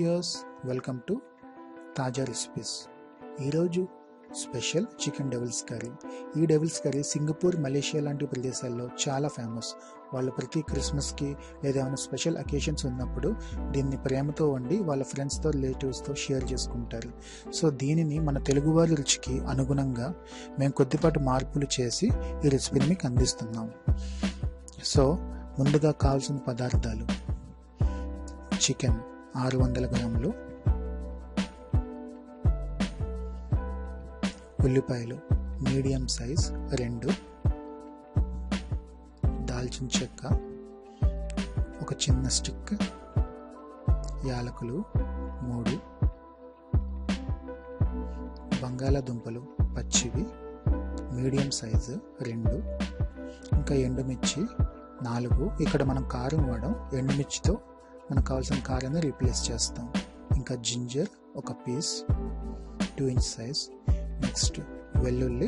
Viewers, welcome to తాజా recipes. ఈరోజు special chicken devils curry. ఈ డెవిల్స్ కర్రీ సింగపూర్, మలేషియా లాంటి ప్రదేశాల్లో చాలా ఫేమస్. వాళ్ళు ప్రతి క్రిస్మస్కి లేదా ఏమైనా స్పెషల్ అకేషన్స్ ఉన్నప్పుడు దీన్ని ప్రేమతో వండి వాళ్ళ ఫ్రెండ్స్తో, రిలేటివ్స్తో షేర్ చేసుకుంటారు. సో దీనిని మన తెలుగువారి రుచికి అనుగుణంగా మేము కొద్దిపాటి మార్పులు చేసి ఈ రెసిపీని మీకు అందిస్తున్నాం. సో ముందుగా కావాల్సిన పదార్థాలు: చికెన్ 600 గ్రాములు, ఉల్లిపాయలు మీడియం సైజ్ 2, దాల్చిన చెక్క ఒక చిన్న స్టిక్, యాలకులు 3, బంగాళాదుంపలు పచ్చివి మీడియం సైజు 2, ఇంకా ఎండుమిర్చి 4. ఇక్కడ మనం కారం వాడడం, ఎండుమిర్చితో మనకు కావాల్సిన కారాన్ని రీప్లేస్ చేస్తాం. ఇంకా జింజర్ ఒక పీస్ 2 ఇంచ్ సైజ్. నెక్స్ట్ వెల్లుల్లి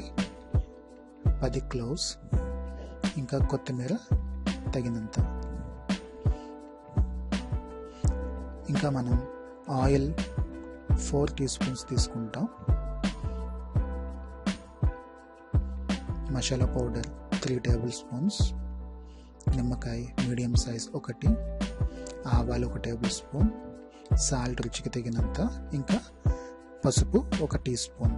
10 క్లోవ్స్, ఇంకా కొత్తిమీర తగినంత. ఇంకా మనం ఆయిల్ 4 టీ స్పూన్స్ తీసుకుంటాం. మసాలా పౌడర్ 3 టేబుల్ స్పూన్స్, నిమ్మకాయ మీడియం సైజ్ 1, ఆవాలు 1 టేబుల్ స్పూన్, సాల్ట్ రుచికి తగినంత, ఇంకా పసుపు 1 టీ స్పూన్.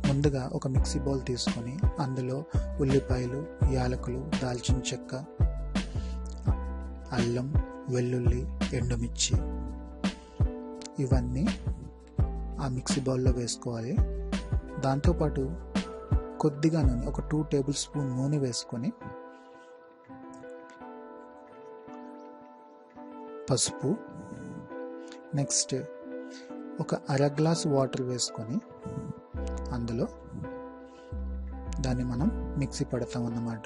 ముందుగా ఒక మిక్సీ బౌల్ తీసుకొని అందులో ఉల్లిపాయలు, యాలకులు, దాల్చిన చెక్క, అల్లం, వెల్లుల్లి, ఎండుమిర్చి ఇవన్నీ ఆ మిక్సీ బౌల్లో వేసుకోవాలి. దాంతోపాటు కొద్దిగా నూనె, ఒక 2 టేబుల్ స్పూన్ నూనె వేసుకొని పసుపు, నెక్స్ట్ ఒక అర గ్లాస్ వాటర్ వేసుకొని అందులో దాన్ని మనం మిక్సీ పడతాం అన్నమాట.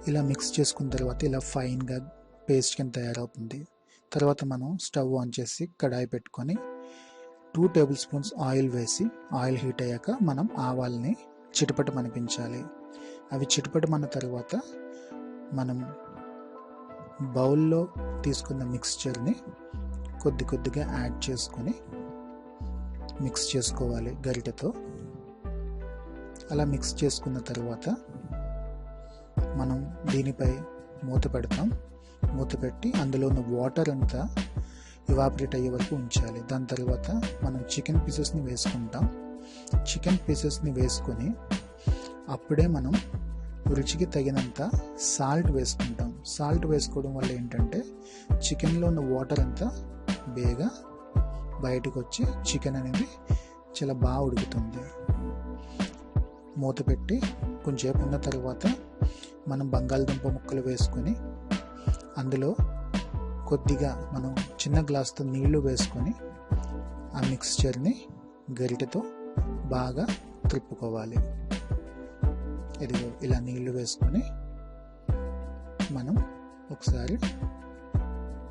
ఇలా మిక్స్ చేసుకున్న తర్వాత ఇలా ఫైన్గా పేస్ట్ కింద తయారవుతుంది. తర్వాత మనం స్టవ్ ఆన్ చేసి కడాయి పెట్టుకొని 2 టేబుల్ స్పూన్స్ ఆయిల్ వేసి, ఆయిల్ హీట్ అయ్యాక మనం ఆవాల్ని చిటపటమనిపించాలి. అవి చిటపటమన్న తర్వాత మనం బౌల్లో తీసుకున్న మిక్స్చర్ని కొద్ది కొద్దిగా యాడ్ చేసుకొని మిక్స్ చేసుకోవాలి గరిటెతో. అలా మిక్స్ చేసుకున్న తర్వాత మనం దీనిపై మూత పెడతాం. మూత పెట్టి అందులో ఉన్న వాటర్ అంతా ఇవాపరేట్ అయ్యే వరకు ఉంచాలి. దాని తర్వాత మనం చికెన్ పీసెస్ని వేసుకుంటాం. చికెన్ పీసెస్ని వేసుకొని అప్పుడే మనం రుచికి తగినంత సాల్ట్ వేసుకుంటాం. సాల్ట్ వేసుకోవడం వల్ల ఏంటంటే చికెన్లో ఉన్న వాటర్ అంతా బేగా బయటకు వచ్చి చికెన్ అనేది చాలా బాగా ఉడుకుతుంది. మూత పెట్టి కొంచెంసేపు ఉన్న తర్వాత మనం బంగాళదుంప ముక్కలు వేసుకొని అందులో కొద్దిగా మనం చిన్న గ్లాస్తో నీళ్లు వేసుకొని ఆ మిక్స్చర్ని గరిటెతో బాగా త్రిప్పుకోవాలి. ఇదిగో ఇలా నీళ్లు వేసుకొని మనం ఒకసారి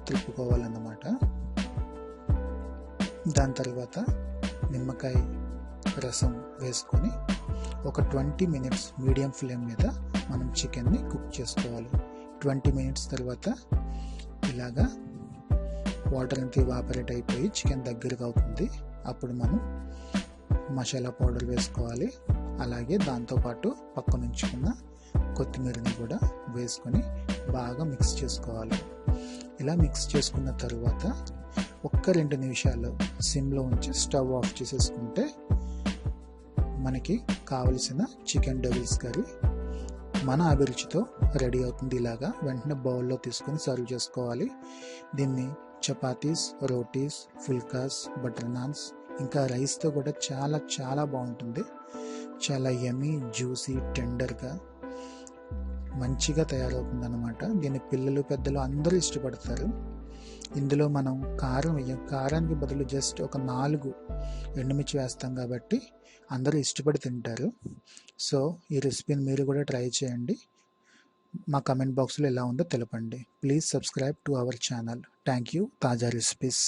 త్రిప్పుకోవాలన్నమాట. దాని తర్వాత నిమ్మకాయ రసం వేసుకొని ఒక 20 మినిట్స్ మీడియం ఫ్లేమ్ మీద మనం చికెన్ని కుక్ చేసుకోవాలి. 20 మినిట్స్ తర్వాత ఇలాగా వాటర్ అంతా ఎవాపరేట్ అయిపోయి చికెన్ దగ్గరకు అవుతుంది. అప్పుడు మనం మసాలా పౌడర్ వేసుకోవాలి. అలాగే దాంతోపాటు పక్కన ఉంచుకున్న కొత్తిమీరని కూడా వేసుకొని బాగా మిక్స్ చేసుకోవాలి. ఇలా మిక్స్ చేసుకున్న తర్వాత 1-2 నిమిషాలు సిమ్లో ఉంచి స్టవ్ ఆఫ్ చేసేసుకుంటే మనకి కావలసిన చికెన్ డెవిల్స్ కర్రీ మన అభిరుచితో రెడీ అవుతుంది. ఇలాగా వెంటనే బౌల్లో తీసుకొని సర్వ్ చేసుకోవాలి. దీన్ని చపాతీస్, రోటీస్, ఫుల్కాస్, బటర్ నాన్స్, ఇంకా రైస్తో కూడా చాలా చాలా బాగుంటుంది. చాలా యమ్మీ, జ్యూసీ, టెండర్గా మంచిగా తయారవుతుంది అన్నమాట. దీన్ని పిల్లలు, పెద్దలు అందరూ ఇష్టపడతారు. ఇందులో మనం కారం వేయం. కారానికి బదులు జస్ట్ ఒక 4 ఎండుమిర్చి వేస్తాం కాబట్టి అందరూ ఇష్టపడి తింటారు. సో ఈ రెసిపీని మీరు కూడా ట్రై చేయండి. మా కమెంట్ బాక్స్లో ఎలా ఉందో తెలపండి. Please subscribe to our channel. Thank you. తాజా రెసిపీస్.